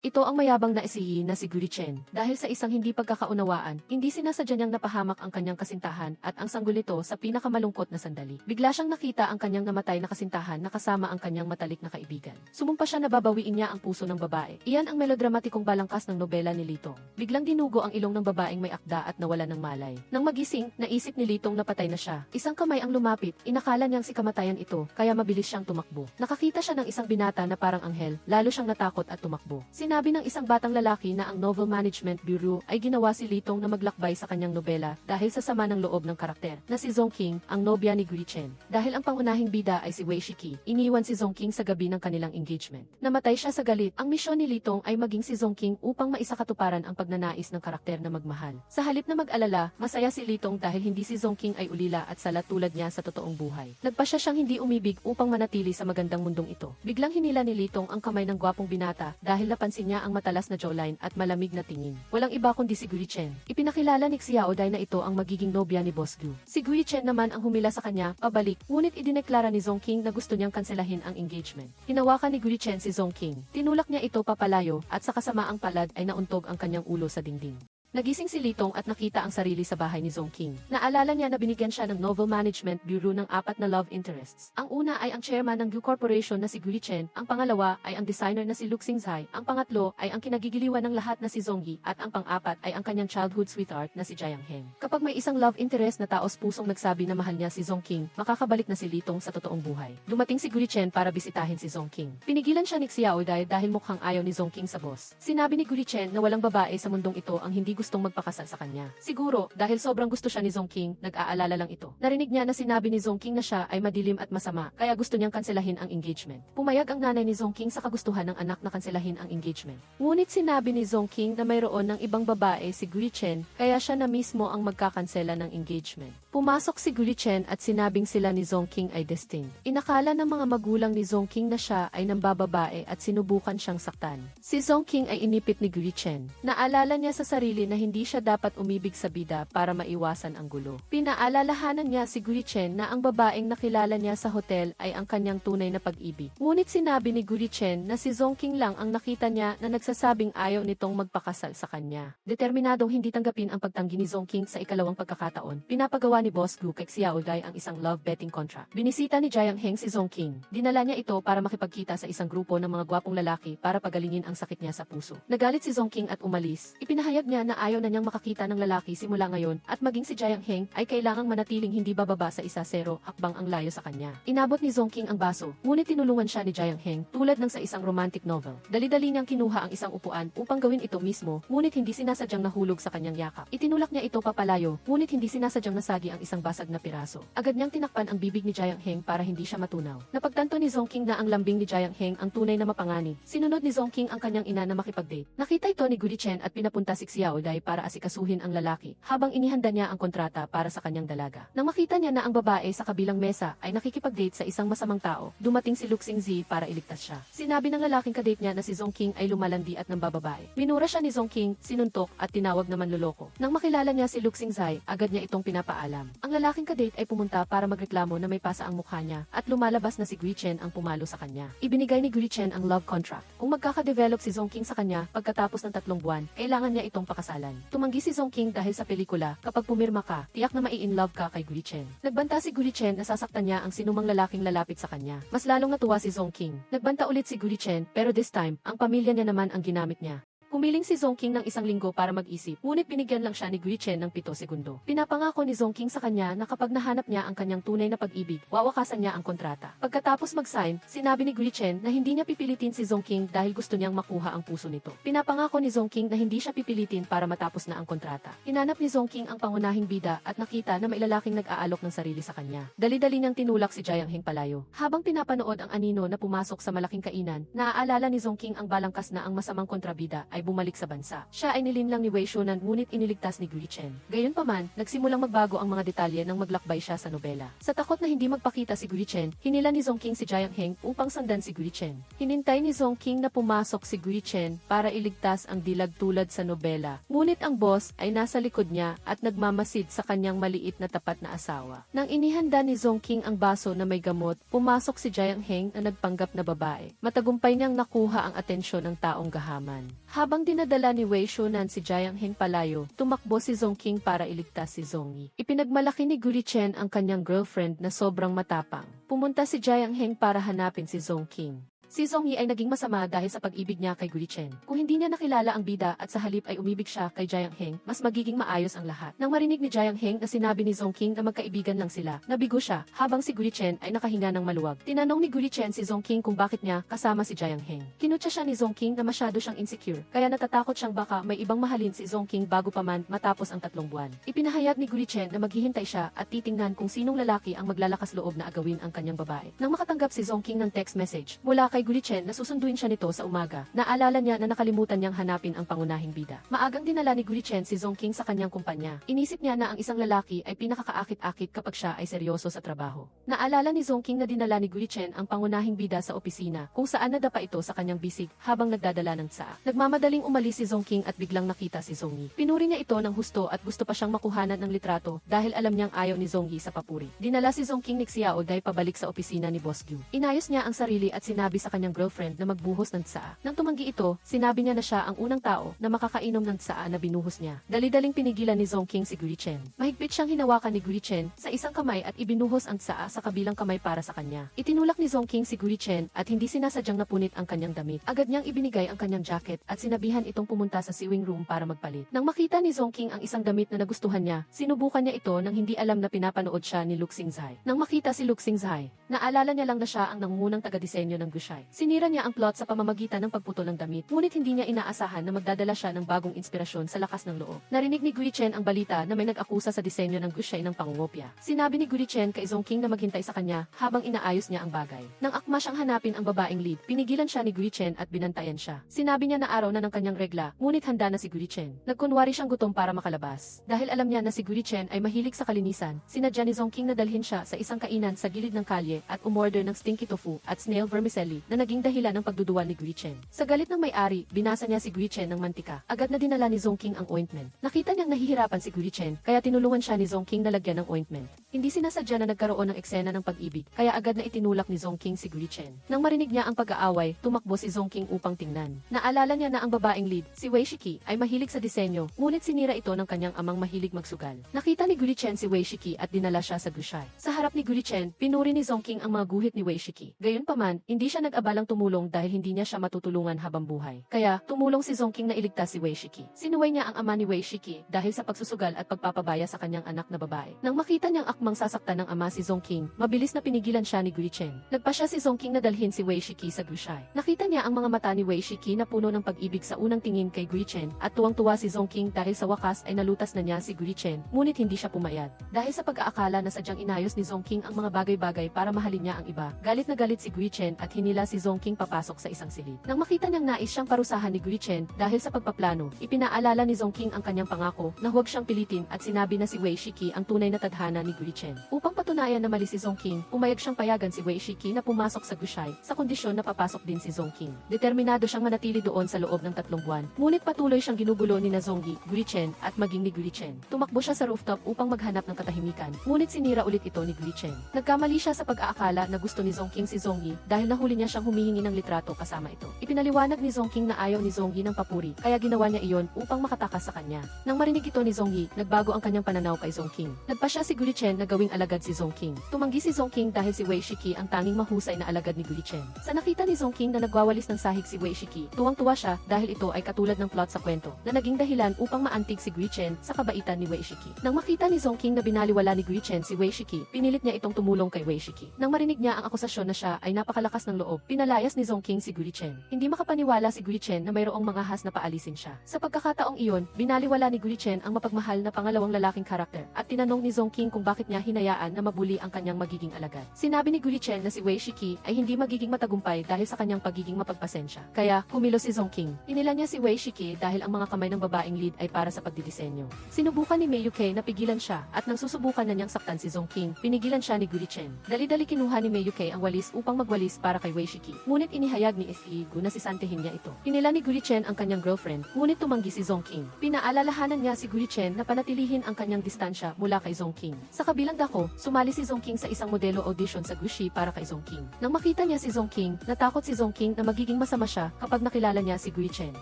Ito ang mayabang na isihi na si Gurichen. Dahil sa isang hindi pagkakaunawaan, hindi sinasadya niyang napahamak ang kanyang kasintahan at ang sanggol nito sa pinakamalungkot na sandali. Bigla siyang nakita ang kanyang namatay na kasintahan na kasama ang kanyang matalik na kaibigan. Sumumpa siya na babawiin niya ang puso ng babae. Iyan ang melodramatikong balangkas ng nobela ni Litong. Biglang dinugo ang ilong ng babaeng may akda at nawala ng malay. Nang magising, naisip ni Litong na patay na siya. Isang kamay ang lumapit, inakala niyang si kamatayan ito, kaya mabilis siyang tumakbo. Nakakita siya ng isang binata na parang anghel, lalo siyang natakot at tumakbo. Sinabi ng isang batang lalaki na ang Novel Management Bureau ay ginawa si Litong na maglakbay sa kanyang nobela dahil sa sama ng loob ng karakter na si Zongking, ang nobya ni Gurichen. Dahil ang pangunahing bida ay si Wei Shiki, iniwan si Zongking sa gabi ng kanilang engagement. Namatay siya sa galit. Ang misyon ni Litong ay maging si Zongking upang maisakatuparan ang pagnanais ng karakter na magmahal. Sa halip na mag-alala, masaya si Litong dahil hindi si Zongking ay ulila at sala tulad niya sa totoong buhay. Nagpasya siyang hindi umibig upang manatili sa magandang mundong ito. Biglang hinila ni Litong ang kamay ng gwapong binata dahil napansin niya ang matalas na jawline at malamig na tingin. Walang iba kundi si Gurichen. Ipinakilala ni Xiaoday na ito ang magiging nobya ni Boss Gu. Si Gurichen naman ang humila sa kanya, pabalik, ngunit idineklara ni Zongking na gusto niyang kanselahin ang engagement. Hinawakan ni Gurichen si Zongking. Tinulak niya ito papalayo at sa kasamaang palad ay nauntog ang kanyang ulo sa dingding. Nagising si Litong at nakita ang sarili sa bahay ni Zongking. Naalala niya na binigyan siya ng Novel Management Bureau ng 4 na love interests. Ang una ay ang chairman ng Gu Corporation na si Gurichen, ang pangalawa ay ang designer na si Luxing Zai, ang pangatlo ay ang kinagigiliwan ng lahat na si Zongyi, at ang pang-apat ay ang kanyang childhood sweetheart na si Jiang Heng. Kapag may isang love interest na taos pusong nagsabi na mahal niya si Zongking, makakabalik na si Litong sa totoong buhay. Dumating si Gurichen para bisitahin si Zongking. Pinigilan siya ni Xiaoday dahil mukhang ayaw ni Zongking sa boss. Sinabi ni Gurichen na walang babae sa mundong ito ang hindi gustong magpakasal sa kanya. Siguro, dahil sobrang gusto siya ni Zongking, nag-aalala lang ito. Narinig niya na sinabi ni Zongking na siya ay madilim at masama, kaya gusto niyang kanselahin ang engagement. Pumayag ang nanay ni Zongking sa kagustuhan ng anak na kanselahin ang engagement. Ngunit sinabi ni Zongking na mayroon ng ibang babae si Gurichen, kaya siya na mismo ang magkakansela ng engagement. Pumasok si Gurichen at sinabing sila ni Zongking ay destined. Inakala ng mga magulang ni Zongking na siya ay nambababae at sinubukan siyang saktan. Si Zongking ay inipit ni Gurichen. Naalala niya sa sarili na hindi siya dapat umibig sa bida para maiwasan ang gulo. Pinaalalahanan niya si Gurichen na ang babaeng nakilala niya sa hotel ay ang kanyang tunay na pag-ibig. Ngunit sinabi ni Gurichen na si Zongking lang ang nakita niya na nagsasabing ayaw nitong magpakasal sa kanya. Determinadong hindi tanggapin ang pagtanggi ni Zongking sa ikalawang pagkakataon, pinapagawa ni Boss Gu kay Xiaoday ang isang love betting contract. Binisita ni Jiang Heng si Zongking. Dinala niya ito para makipagkita sa isang grupo ng mga gwapong lalaki para pagalingin ang sakit niya sa puso. Nagalit si Zongking at umalis. Ipinahayag niya na ayaw na niyang makakita ng lalaki simula ngayon at maging si Jiang Heng ay kailangang manatiling hindi bababa sa 1-0 hakbang ang layo sa kanya. Inabot ni Zongking ang baso, ngunit tinulungan siya ni Jiang Heng tulad ng sa isang romantic novel. Dali-dali niyang kinuha ang isang upuan upang gawin ito mismo, ngunit hindi sinasadyang nahulog sa kanyang yakap. Itinulak niya ito papalayo, ngunit hindi sinasadyang nasagi ang isang basag na piraso. Agad niyang tinakpan ang bibig ni Jiang Heng para hindi siya matunaw. Napagtanto ni Zongking na ang lambing ni Jiang Heng ang tunay na mapanganib. Sinunod ni Zongking ang kanyang ina na makipag-date. Nakita ito ni Gurichen at pinapunta si Xiaoday para asikasuhin ang lalaki, habang inihanda niya ang kontrata para sa kanyang dalaga. Nang makita niya na ang babae sa kabilang mesa ay nakikipag-date sa isang masamang tao, dumating si Luxing Zi para iligtas siya. Sinabi ng lalaking kadate niya na si Zongking ay lumalandi at nambababae. Minura siya ni Zongking, sinuntok at tinawag na manloloko. Nang makilala niya si Luxing Zai, agad niya itong pinapaalam. Ang lalaking kadate ay pumunta para magreklamo na may pasa ang mukha niya at lumalabas na si Gurichen ang pumalo sa kanya. Ibinigay ni Gurichen ang love contract. Kung magkakadevelop si Zongking sa kanya pagkatapos ng 3 buwan, kailangan niya itong pakasalan. Tumanggi si Zongking dahil sa pelikula, kapag pumirma ka, tiyak na mai-in-love ka kay Gurichen. Nagbanta si Gurichen na sasaktan niya ang sinumang lalaking lalapit sa kanya. Mas lalong natuwa si Zongking. Nagbanta ulit si Gurichen, pero this time, ang pamilya niya naman ang ginamit niya. Humiling si Zongking ng 1 linggo para mag-isip, ngunit binigyan lang siya ni Gurichen ng 7 segundo. Pinapangako ni Zongking sa kanya na kapag nahanap niya ang kanyang tunay na pag-ibig, wawakasan niya ang kontrata. Pagkatapos mag-sign, sinabi ni Gurichen na hindi niya pipilitin si Zongking dahil gusto niyang makuha ang puso nito. Pinapangako ni Zongking na hindi siya pipilitin para matapos na ang kontrata. Hinanap ni Zongking ang pangunahing bida at nakita na may lalaking nag-aalok ng sarili sa kanya. Dali-dali niyang tinulak si Jiang Heng palayo. Habang pinapanood ang anino na pumasok sa malaking kainan, naaalala ni Zongking ang balangkas na ang masamang kontrabida ay ay bumalik sa bansa. Siya ay nilinlang ni Wei Shunan ngunit iniligtas ni Gurichen. Gayunpaman, nagsimulang magbago ang mga detalye nang maglakbay siya sa nobela. Sa takot na hindi magpakita si Gurichen, hinila ni Zongking si Jiang Heng upang sundan si Gurichen. Hinintay ni Zongking na pumasok si Gurichen para iligtas ang dilag tulad sa nobela. Ngunit ang boss ay nasa likod niya at nagmamasid sa kanyang maliit na tapat na asawa. Nang inihanda ni Zongking ang baso na may gamot, pumasok si Jiang Heng na nagpanggap na babae. Matagumpay niyang nakuha ang atensyon ng taong gahaman. Habang dinadala ni Wei Shunan si Jiang Heng palayo, tumakbo si Zongking para iligtas si Zongyi. Ipinagmalaki ni Gurichen ang kanyang girlfriend na sobrang matapang. Pumunta si Jiang Heng para hanapin si Zongking. Si Zongyi ay naging masama dahil sa pag-ibig niya kay Gurichen. Kung hindi niya nakilala ang bida at sa halip ay umibig siya kay Jiang Heng, mas magiging maayos ang lahat. Nang marinig ni Jiang Heng na sinabi ni Zongking na magkaibigan lang sila, nabigo siya, habang si Gurichen ay nakahinga ng maluwag. Tinanong ni Gurichen si Zongking kung bakit niya kasama si Jiang Heng. Kinutya siya ni Zongking na masyado siyang insecure, kaya natatakot siyang baka may ibang mahalin si Zongking bago pa man matapos ang 3 buwan. Ipinahayag ni Gurichen na maghihintay siya at titingnan kung sinong lalaki ang maglalakas loob na agawin ang kanyang babae. Nang makatanggap si Zongking ng text message mula kay Gurichen na susunduin siya nito sa umaga, naalala niya na nakalimutan niyang hanapin ang pangunahing bida. Maagang dinala ni Gurichen si Zongking sa kanyang kumpanya. Inisip niya na ang isang lalaki ay pinakakaakit-akit kapag siya ay seryoso sa trabaho. Naalala ni Zongking na dinala ni Gurichen ang pangunahing bida sa opisina, kung saan nadapa ito sa kanyang bisig habang nagdadala ng tsaa. Nagmamadaling umalis si Zongking at biglang nakita si Zongyi. Pinuri niya ito ng husto at gusto pa siyang makuhanan ng litrato dahil alam niyang ayaw ni Zongyi sa papuri. Dinala si Zongking ni Xiao dahil pabalik sa opisina ni Boss Gyu. Inayos niya ang sarili at sinabi sa kanyang girlfriend na magbuhos ng tsaa. Nang tumanggi ito, sinabi niya na siya ang unang tao na makakainom ng tsaa na binuhos niya. Dali-daling pinigilan ni Zongking si Gurichen. Mahigpit siyang hinawakan ni Gurichen sa isang kamay at ibinuhos ang tsaa sa kabilang kamay para sa kanya. Itinulak ni Zongking si Gurichen at hindi sinasadyang napunit ang kanyang damit. Agad niyang ibinigay ang kanyang jacket at sinabihan itong pumunta sa sewing room para magpalit. Nang makita ni Zongking ang isang damit na nagustuhan niya, sinubukan niya ito nang hindi alam na pinapanood siya ni Lu Xingzai. Nang makita si Lu Xingzai, naalala niya lang na siya ang nangungunang taga-disenyo ng Gushai. Sinira niya ang plot sa pamamagitan ng pagputol ng damit, ngunit hindi niya inaasahan na magdadala siya ng bagong inspirasyon sa lakas ng loob. Narinig ni Gurichen ang balita na may nag-akusa sa disenyo ng Gushai ng pangungopya. Sinabi ni Gurichen kay Zongking na maghintay sa kanya habang inaayos niya ang bagay. Nang akma siyang hanapin ang babaeng lead, pinigilan siya ni Gurichen at binantayan siya. Sinabi niya na araw na ng kanyang regla, ngunit handa na si Gurichen. Nagkunwari siyang gutom para makalabas. Dahil alam niya na si Gurichen ay mahilig sa kalinisan, sinadya ni Zongking na dalhin siya sa isang kainan sa gilid ng kalye at umorder ng stinky tofu at snail vermicelli na naging dahilan ng pagduduwal ni Gurichen. Sa galit ng may-ari, binasa niya si Gurichen ng mantika. Agad na dinala ni Zongking ang ointment. Nakita niyang nahihirapan si Gurichen, kaya tinulungan siya ni Zongking na lagyan ng ointment. Hindi sinasadya na nagkaroon ng eksena ng pag-ibig, kaya agad na itinulak ni Zongking si Gurichen. Nang marinig niya ang pag-aaway, tumakbo si Zongking upang tingnan. Naalala niya na ang babaeng lead, si Wei Shiki, ay mahilig sa disenyo, ngunit sinira ito ng kanyang amang mahilig magsugal. Nakita ni Gurichen si Wei Shiki at dinala siya sa Gushai. Sa harap ni Gurichen, pinuri ni Zongking ang mga guhit ni Wei Shiki. Gayunpaman, hindi siya nag-abalang tumulong dahil hindi niya siya matutulungan habang buhay. Kaya, tumulong si Zongking na iligtas si Wei Shiki. Sinuway niya ang ama ni Wei Shiki dahil sa pagsusugal at pagpapabaya sa kanyang anak na babae. Nang makita niyang akmang sasaktan ng ama si Zongking, mabilis na pinigilan siya ni Gurichen. Nagpasya si Zongking na dalhin si Wei Shiki sa Gushai. Nakita niya ang mga mata ni Wei Shiki na puno ng pag-ibig sa unang tingin kay Gurichen at tuwang-tuwa si Zongking dahil sa wakas ay nalutas na niya si Gurichen, ngunit hindi siya pumayag. Dahil sa pag-aakala na sadyang inayos ni Zongking ang mga bagay-bagay para mahalin niya ang iba, galit na galit si Gurichen at hinila si Zongking papasok sa isang silid. Nang makita niyang nais siyang parusahan ni Gurichen dahil sa pagpaplano, ipinaalala ni Zongking ang kanyang pangako na huwag siyang pilitin at sinabi na si Wei Shiki ang tunay na tadhana ni Gurichen. Upang patunayan na mali si Zongking, umayag siyang payagan si Wei Shiki na pumasok sa Gushai sa kondisyon na papasok din si Zongking. Determinado siyang manatili doon sa loob ng 3 buwan, ngunit patuloy siyang ginugulo ni Zongyi, Gurichen at maging ni Gurichen. Tumakbo siya sa rooftop upang maghanap ng katahimikan, ngunit sinira ulit ito ni Gurichen. Nagkamali siya sa pag-aakala na gusto ni Zongking si Zongyi dahil nahuli niya siyang humihingi ng litrato kasama ito. Ipinaliwanag ni Zongking na ayaw ni Zongyi ng papuri, kaya ginawa niya iyon upang makatakas sa kanya. Nang marinig ito ni Zongyi, nagbago ang kanyang pananaw kay Zongking. Nagpasya si Gurichen na gawing alagad si Zongking. Tumanggi si Zongking dahil si Wei Shiki ang tanging mahusay na alagad ni Gurichen. Sa nakita ni Zongking na nagwawalis ng sahig si Wei Shiki, tuwang-tuwa siya dahil ito ay katulad ng plot sa kwento na naging dahilan upang maantig si Gurichen sa kabaitan ni Wei Shiki. Nang makita ni Zongking na binaliwala ni Gurichen si Wei Shiki, pinilit niya itong tumulong kay Wei Shiki. Nang marinig niya ang akusasyon na siya ay napakalakas ng loob, pinalayas ni Zongking si Gurichen. Hindi makapaniwala si Gurichen na mayroong mga has na paalisin siya. Sa pagkakataong iyon, binaliwala ni Gurichen ang mapagmahal na pangalawang lalaking karakter at tinanong ni Zongking kung bakit niya hinayaan na mabuli ang kanyang magiging alagad. Sinabi ni Gurichen na si Wei Shiki ay hindi magiging matagumpay dahil sa kanyang pagiging mapagpasensya. Kaya, kumilos si Zongking. Inila niya si Wei Shiki dahil ang mga kamay ng babaeng lead ay para sa pagdidisenyo. Sinubukan ni Mei Yuke na pigilan siya at nang susubukan na niyang saktan si Zongking, pinigilan siya ni Gurichen. Dali-dali kinuha ni Mei Yuke ang walis upang magwalis para kay Wei Shiki. Ngunit inihayag ni Ichigo na sisantehin niya ito. Inila ni Gurichen ang kanyang girlfriend, ngunit tumanggi si Zongking. Pinaalalahanan niya si Gurichen na panatilihin ang kanyang distansya mula kay Zongking. Sa kabilang dako, sumali si Zongking sa isang modelo audition sa Gucci para kay Zongking. Nang makita niya si Zongking, natakot si Zongking na magiging masama siya kapag nakilala niya si Gurichen.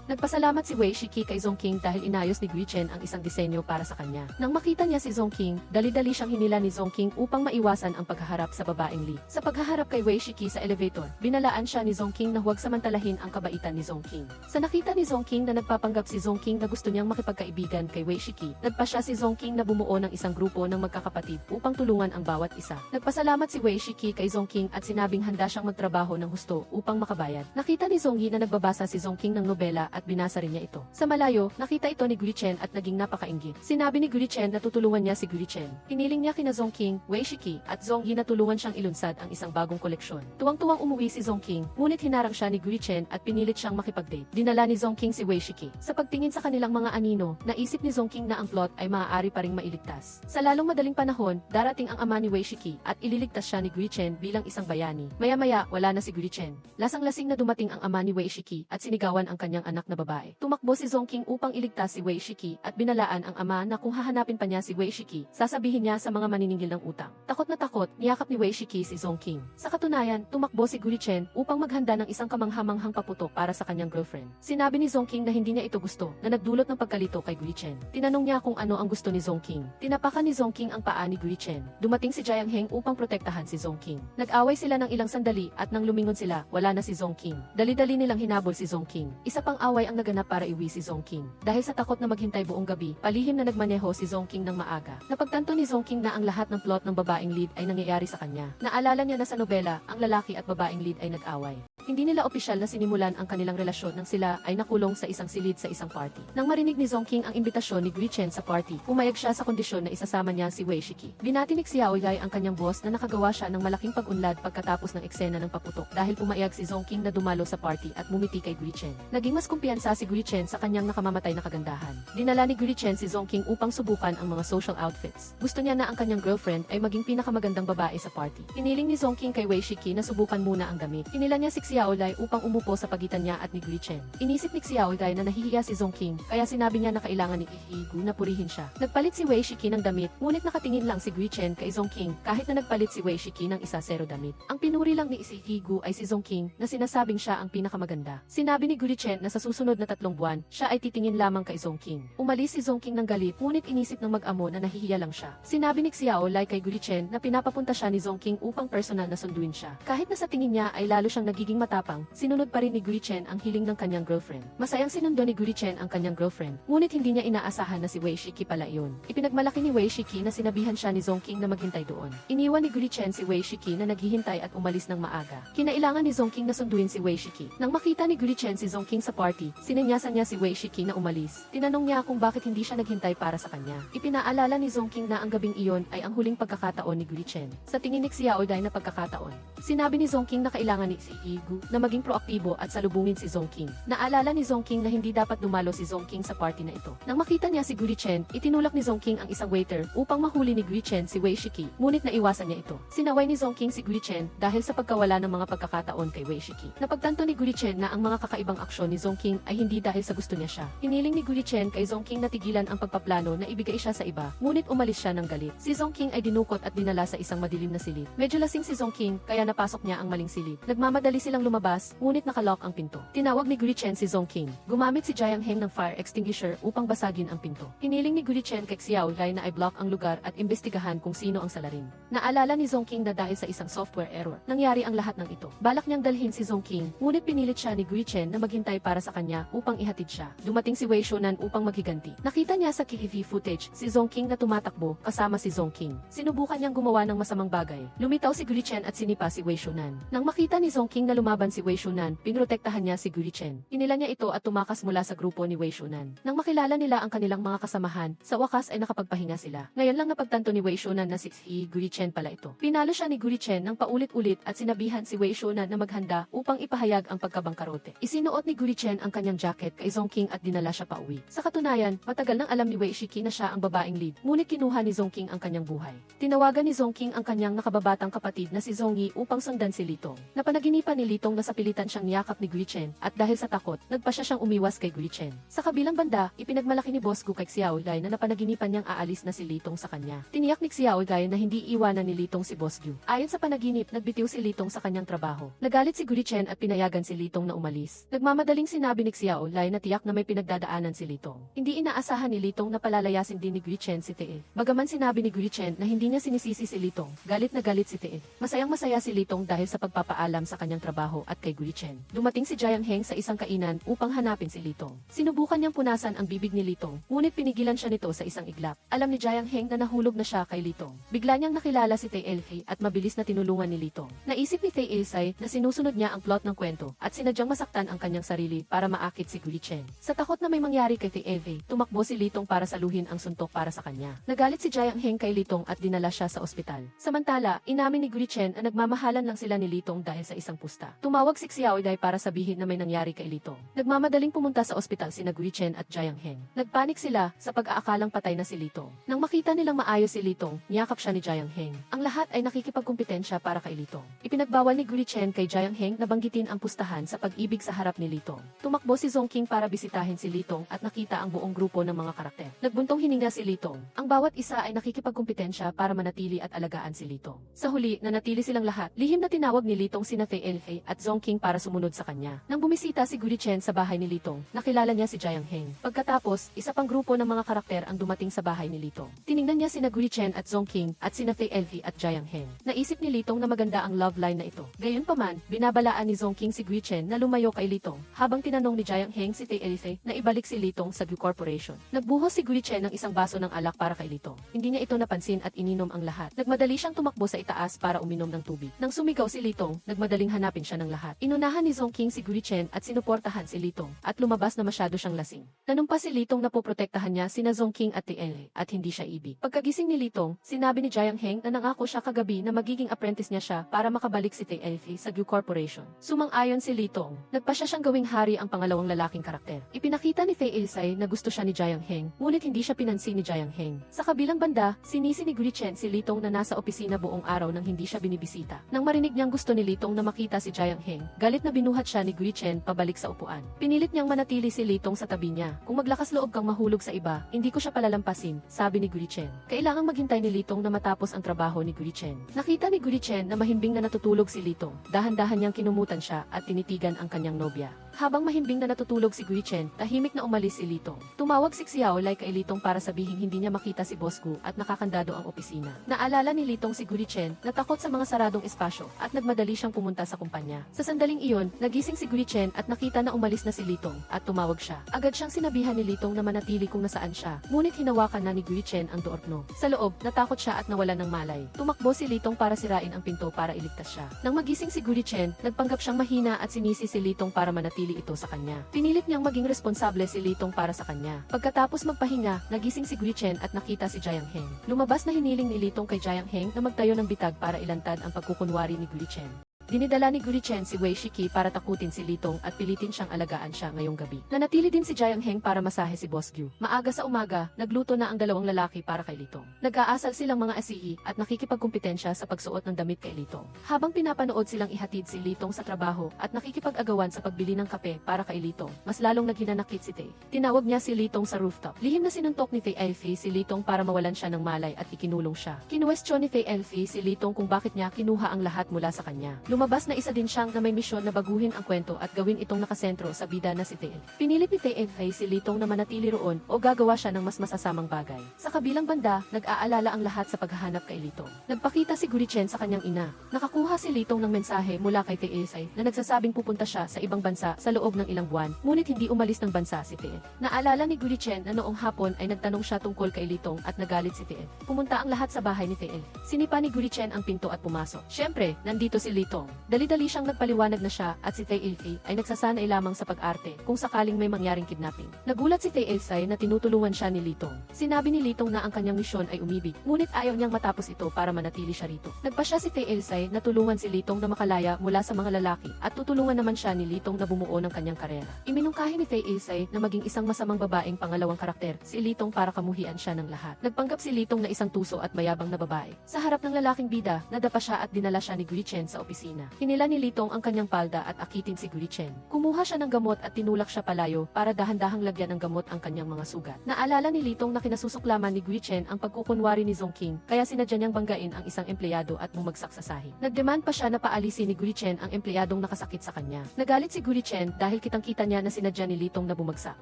Nagpasalamat si Wei Shiki kay Zongking dahil inayos ni Gurichen ang isang disenyo para sa kanya. Nang makita niya si Zongking, dali-dali siyang hinila ni Zongking upang maiwasan ang paghaharap sa babaeng Lee. Sa paghaharap kay Wei Shiki sa elevator, binalaan siya ni Zongking na huwag samantalahin ang kabaitan ni Zongking. Sa nakita ni Zongking na nagpapanggap si Zongking na gusto niyang makipagkaibigan kay Wei Shiki, nagpa siya si Zongking na bumuo ng isang grupo ng magkakapatid upang tulungan ang bawat isa. Nagpasalamat si Wei Shiki kay Zongking at sinabing handa siyang magtrabaho ng husto upang makabayad. Nakita ni Zongyi na nagbabasa si Zongking ng nobela at binasa rin niya ito. Sa malayo, nakita ito ni Gurichen at naging napakainggit. Sinabi ni Gurichen na tutulungan niya si Gurichen. Hiniling niya kina Zongking, Wei Shiki at Zongyi na tulungan siyang ilunsad ang isang bagong koleksyon. Tuwang-tuwang umuwi si Zongking, ngunit hinarang siya ni Gurichen at pinilit siyang makipag-date. Dinala ni Zongking si Wei Shiki. Sa pagtingin sa kanilang mga anino, naisip ni Zongking na ang plot ay maaari pa ring mailigtas. Sa lalong madaling panahon, darating ang ama ni Wei Shiki at ililigtas siya ni Gurichen bilang isang bayani. Maya-maya, wala na si Gurichen. Lasang-lasing na dumating ang ama ni Wei Shiki at sinigawan ang kanyang anak na babae. Tumakbo si Zongking upang iligtas si Wei Shiki at binalaan ang ama na kung hahanapin pa niya si Wei Shiki, sasabihin niya sa mga maniningil ng utang. Takot na takot, niyakap ni Wei Shiki si Zongking. Sa katunayan, tumakbo si Gurichen upang maghanda ng isang kamanghamanghang paputok para sa kanyang girlfriend. Sinabi ni Zongking na hindi niya ito gusto, na nagdulot ng pagkalito kay Gurichen. Tinanong niya kung ano ang gusto ni Zongking. Tinapakan ni Zongking ang paa ni Gurichen. Dumating si Jiang Heng upang protektahan si Zongking. Nag-away sila ng ilang sandali at nang lumingon sila, wala na si Zongking. Dali-dali nilang hinabol si Zongking. Isa pang away ang naganap para iwi si Zongking. Dahil sa takot na maghintay buong gabi, palihim na nagmaneho si Zongking ng maaga. Napagtanto ni Zongking na ang lahat ng plot ng babaeng lead ay nangyayari sa kanya. Naalala niya na sa nobela, ang lalaki at babaeng lead ay nag-away. Hindi nila opisyal na sinimulan ang kanilang relasyon nang sila ay nakulong sa isang silid sa isang party. Nang marinig ni Zongking ang imbitasyon ni Gurichen sa party, pumayag siya sa kondisyon na isasama niya si Wei Shiki. Binati ni Xiao Yai ang kanyang boss na nakagawa siya ng malaking pag-unlad pagkatapos ng eksena ng paputok dahil pumayag si Zongking na dumalo sa party at mumiti kay Gurichen. Naging mas kumpiyansa si Gurichen sa kanyang nakamamatay na kagandahan. Dinala ni Gurichen si Zongking upang subukan ang mga social outfits. Gusto niya na ang kanyang girlfriend ay maging pinakamagandang babae sa party. Hiniling ni Zongking kay Wei Shiki na subukan muna ang damit. Inila niya si Xiao Yai upang umupo sa pagitan niya at ni Gurichen. Inisip ni Xiao Yai na nahihiya si Zongking, kaya sinabi niya na kailangan ni Ichigo na purihin siya. Nagpalit si Wei Shiki ng damit, ngunit nakatingin lang si Gurichen kay Zongking kahit na nagpalit si Wei Shiki ng isa zero damit. Ang pinuri lang ni Ichigo ay si Zongking na sinasabing siya ang pinakamaganda. Sinabi ni Gurichen na sa susunod na 3 buwan, siya ay titingin lamang kay Zongking. Umalis si Zongking ng galit, ngunit inisip ng mag-amo na nahihiya lang siya. Sinabi ni Xiao Yai kay Gurichen na pinapapunta siya ni Zongking upang personal na sunduin siya. Kahit na sa tingin niya ay lalo siyang nagiging matapang, sinunod pa rin ni Gurichen ang hiling ng kanyang girlfriend. Masayang sinundo ni Gurichen ang kanyang girlfriend, ngunit hindi niya inaasahan na si Wei Shiki pala iyon. Ipinagmalaki ni Wei Shiki na sinabihan siya ni Zongking na maghintay doon. Iniwan ni Gurichen si Wei Shiki na naghihintay at umalis ng maaga. Kinailangan ni Zongking na sunduin si Wei Shiki. Nang makita ni Gurichen si Zongking sa party, sinenyasan niya si Wei Shiki na umalis. Tinanong niya kung bakit hindi siya naghintay para sa kanya. Ipinaalala ni Zongking na ang gabing iyon ay ang huling pagkakataon ni Gurichen. Sa tingin ni Xiao Yai na pagkakataon, sinabi ni Zongking na kailangan ni Ichigo na maging proaktibo at salubungin si Zongking. Naalala ni Zongking na hindi dapat dumalo si Zongking sa party na ito. Nang makita niya si Gurichen, itinulak ni Zongking ang isang waiter upang mahuli ni Gurichen si Wei Shiki, ngunit naiwasan niya ito. Sinaway ni Zongking si Gurichen dahil sa pagkawala ng mga pagkakataon kay Wei Shiki. Napagtanto ni Gurichen na ang mga kakaibang aksyon ni Zongking ay hindi dahil sa gusto niya siya. Hiniling ni Gurichen kay Zongking na tigilan ang pagpaplano na ibigay siya sa iba, ngunit umalis siya ng galit. Si Zongking ay dinukot at dinala sa isang madilim na silid. Medyo lasing si Zongking kaya napasok niya ang maling silid. Nagmamadali silang lumabas, ngunit nakalock ang pinto. Tinawag ni Gurichen si Zongking. Gumamit si Jiang Heng ng fire extinguisher upang basagin ang pinto. Hiniling ni Gurichen kay Xiao Yai na i-block ang lugar at imbestigahan kung sino ang salarin. Naalala ni Zongking na dahil sa isang software error, nangyari ang lahat ng ito. Balak niyang dalhin si Zongking, ngunit pinilit siya ni Gurichen na maghintay para sa kanya upang ihatid siya. Dumating si Wei Shonan upang maghiganti. Nakita niya sa TV footage si Zongking na tumatakbo kasama si Zongking. Sinubukan niyang gumawa ng masamang bagay. Lumitaw si Gurichen at sinipa si Wei Shonan. Nang makita nakita ni Zongking na lumaban si Wei Shunan, pinrotektahan niya si Gurichen. Inila niya ito at tumakas mula sa grupo ni Wei Shunan. Nang makilala nila ang kanilang mga kasamahan, sa wakas ay nakapagpahinga sila. Ngayon lang napagtanto ni Wei Shunan na si Gurichen pala ito. Pinalo siya ni Gurichen ng paulit-ulit at sinabihan si Wei Shunan na maghanda upang ipahayag ang pagkabangkarote. Isinuot ni Gurichen ang kanyang jacket kay Zongking at dinala siya pauwi. Sa katunayan, matagal nang alam ni Wei Shiki na siya ang babaeng lead, ngunit kinuha ni Zongking ang kanyang buhay. Tinawagan ni Zongking ang kanyang nakababatang kapatid na si Zongyi upang sundan si Litong. Napanaginipan ni Litong na sa pilitan siyang niyakap ni Gurichen at dahil sa takot, nagpa siya siyang umiwas kay Gurichen. Sa kabilang banda, ipinagmalaki ni Boss Gu kay Xiao Dai na napanaginipan niyang aalis na si Litong sa kanya. Tiniyak ni Xiao Dai na hindi iwanan ni Litong si Boss Gu. Ayon sa panaginip, nagbitiw si Litong sa kanyang trabaho. Nagalit si Gurichen at pinayagan si Litong na umalis. Nagmamadaling sinabi ni Xiao Dai na tiyak na may pinagdadaanan si Litong. Hindi inaasahan ni Litong na palalayasin din ni Gurichen si Tee. Bagaman sinabi ni Gurichen na hindi niya sinisisi si Litong, galit na galit si Tee. Masayang-masaya si Litong dahil sa pagpapaalam sa kanyang trabaho at kay Gurichen. Dumating si Jiang Heng sa isang kainan upang hanapin si Litong. Sinubukan niyang punasan ang bibig ni Litong, ngunit pinigilan siya nito sa isang iglap. Alam ni Jiang Heng na nahulog na siya kay Litong. Bigla niyang nakilala si Tae Elfei at mabilis na tinulungan ni Litong. Naisip ni Tae Elfei na sinusunod niya ang plot ng kwento at sinadyang masaktan ang kanyang sarili para maakit si Gurichen. Sa takot na may mangyari kay Tae Elfei, tumakbo si Litong para saluhin ang suntok para sa kanya. Nagalit si Jiang Heng kay Litong at dinala siya sa ospital. Samantala, inamin ni Gurichen na nagmamahalan lang sila ni Litong dahil sa isang pusta. Tumawag si Xiao Dai para sabihin na may nangyari kay Litong. Nagmamadaling pumunta sa ospital sina Gurichen at Jiang Heng. Nagpanik sila sa pag-aakalang patay na si Litong. Nang makita nilang maayos si Litong, niyakap siya ni Jiang Heng. Ang lahat ay nakikipagkumpetensya para kay Litong. Ipinagbawal ni Gurichen kay Jiang Heng na banggitin ang pustahan sa pag-ibig sa harap ni Litong. Tumakbo si Zongking para bisitahin si Litong at nakita ang buong grupo ng mga karakter. Nagbuntong hininga si Litong. Ang bawat isa ay nakikipagkumpetensya para manatili at alagaan si Litong. Sa huli, nanatili silang lahat. Lihim na tinawag ni Litong sina Tae Elfei at Zongking para sumunod sa kanya. Nang bumisita si Gurichen sa bahay ni Litong, nakilala niya si Jiang Heng. Pagkatapos, isa pang grupo ng mga karakter ang dumating sa bahay ni Litong. Tiningnan niya sina Gurichen at Zongking at sina Tae Elfei at Jiang Heng. Naisip ni Litong na maganda ang love line na ito. Gayunpaman, binabalaan ni Zongking si Gurichen na lumayo kay Litong, habang tinanong ni Jiang Heng si Tae Elfei na ibalik si Litong sa Gu Corporation. Nagbuhos si Gurichen ng isang baso ng alak para kay Litong. Hindi niya ito napansin at ininom ang lahat. Nagmadali siyang tumakbo sa itaas para uminom ng tubig. Nang sumigaw si Litong, nagmadaling hanapin siya ng lahat. Inunahan ni Zongking si Gurichen at sinuportahan si Litong at lumabas na masyado siyang lasing. Nanumpa si Litong na poprotektahan niya sina Zongking at Tae Elfei at hindi siya ibig. Pagkagising ni Litong, sinabi ni Jiang Heng na nangako siya kagabi na magiging apprentice niya siya para makabalik si Tae Elfei sa Gu Corporation. Sumang-ayon si Litong. Nagpa siya siyang gawing hari ang pangalawang lalaking karakter. Ipinakita ni Tae Elfei na gusto siya ni Jiang Heng, ngunit hindi siya pinansin ni Jiang Heng. Sa kabilang banda, sinisi ni Gurichen si Litong na nasa opisina buong araw nang hindi siya binibisita. Nang marinig niyang gusto ni Litong na makita si Jiang Heng, galit na binuhat siya ni Gurichen pabalik sa upuan. Pinilit niyang manatili si Litong sa tabi niya. Kung maglakas loob kang mahulog sa iba, hindi ko siya palalampasin, sabi ni Gurichen. Kailangang maghintay ni Litong na matapos ang trabaho ni Gurichen. Nakita ni Gurichen na mahimbing na natutulog si Litong. Dahan-dahan niyang kinumutan siya at tinitigan ang kanyang nobya. Habang mahimbing na natutulog si Gurichen, tahimik na umalis si Litong. Tumawag si Xiao Lai kay Litong para sabihin hindi niya makita si Boss Gu at nakakandado ang opisina. Naalala ni Litong si Gurichen na takot sa mga saradong espasyo at nagmadali siyang pumunta sa kumpanya. Sa sandaling iyon, nagising si Gurichen at nakita na umalis na si Litong at tumawag siya. Agad siyang sinabihan ni Litong na manatili kung nasaan siya, ngunit hinawakan na ni Gurichen ang doorknob. Sa loob, natakot siya at nawalan ng malay. Tumakbo si Litong para sirain ang pinto para iligtas siya. Nang magising si Gurichen, nagpanggap siyang mahina at sinisi si Litong para manatili ito sa kanya. Pinilit niyang maging responsable si Litong para sa kanya. Pagkatapos magpahinga, nagising si Gurichen at nakita si Jiang Heng. Lumabas na hiniling ni Litong kay Jiang Heng na magtayo ng bitag para ilantad ang pagkukunwari ni Gurichen. Dinidala ni Gurichen si Wei Shiki para takutin si Litong at pilitin siyang alagaan siya ngayong gabi. Nanatili din si Jiang Heng para masahe si Boss Gu. Maaga sa umaga, nagluto na ang dalawang lalaki para kay Litong. Nag-aasal silang mga asihi at nakikipagkumpetensya sa pagsuot ng damit kay Litong. Habang pinapanood silang ihatid si Litong sa trabaho at nakikipag-agawan sa pagbili ng kape para kay Litong, mas lalong naghinanakit si Tae. Tinawag niya si Litong sa rooftop. Lihim na sinuntok ni Tae Elfei si Litong para mawalan siya ng malay at ikinulong siya. Kinuwestiyon ni Tae Elfei si Litong kung bakit niya kinuha ang lahat mula sa kanya. Lumabas na isa din siyang na may misyon na baguhin ang kwento at gawin itong nakasentro sa bida na si Tae. Pinilit ni Tae Elfei si Litong na manatili roon o gagawa siya ng mas masasamang bagay. Sa kabilang banda, nag-aalala ang lahat sa paghahanap kay Litong. Nagpakita si Gurichen sa kanyang ina. Nakakuha si Litong ng mensahe mula kay Tae Elfei na nagsasabing pupunta siya sa ibang bansa sa loob ng ilang buwan, ngunit hindi umalis ng bansa si Tae. Naalala ni Gurichen na noong hapon ay nagtanong siya tungkol kay Litong at nagalit si Tae. Pumunta ang lahat sa bahay ni Tae. Sinipa ni Gurichen ang pinto at pumasok. Siyempre, nandito si Litong. Litong. Dali-dali siyang nagpaliwanag na siya at si Tae Ilfei ay nagsasanay lamang sa pag-arte kung sakaling may mangyaring kidnapping. Nagulat si Tae Ilfei na tinutulungan siya ni Litong. Sinabi ni Litong na ang kanyang misyon ay umibig, ngunit ayaw niyang matapos ito para manatili siya rito. Nagpasya si Tae Ilfei na tulungan si Litong na makalaya mula sa mga lalaki at tutulungan naman siya ni Litong na bumuo ng kanyang karera. Iminungkahi ni Tae Ilfei na maging isang masamang babaeng pangalawang karakter si Litong para kamuhian siya ng lahat. Nagpanggap si Litong na isang tuso at mayabang na babae. Sa harap ng lalaking bida, nadapa siya at dinala siya ni Gurichen sa opisina. Hinila ni Litong ang kanyang palda at akitin si Gurichen. Kumuha siya ng gamot at tinulak siya palayo para dahan-dahang lagyan ng gamot ang kanyang mga sugat. Naalala ni Litong na kinasusuklaman ni Gurichen ang pagkukunwari ni Zongking, kaya sinadya niyang banggain ang isang empleyado at bumagsak sa sahig. Nagdemand pa siya na paalisin ni Gurichen ang empleyadong nakasakit sa kanya. Nagalit si Gurichen dahil kitang-kita niya na sinadya ni Litong na bumagsak.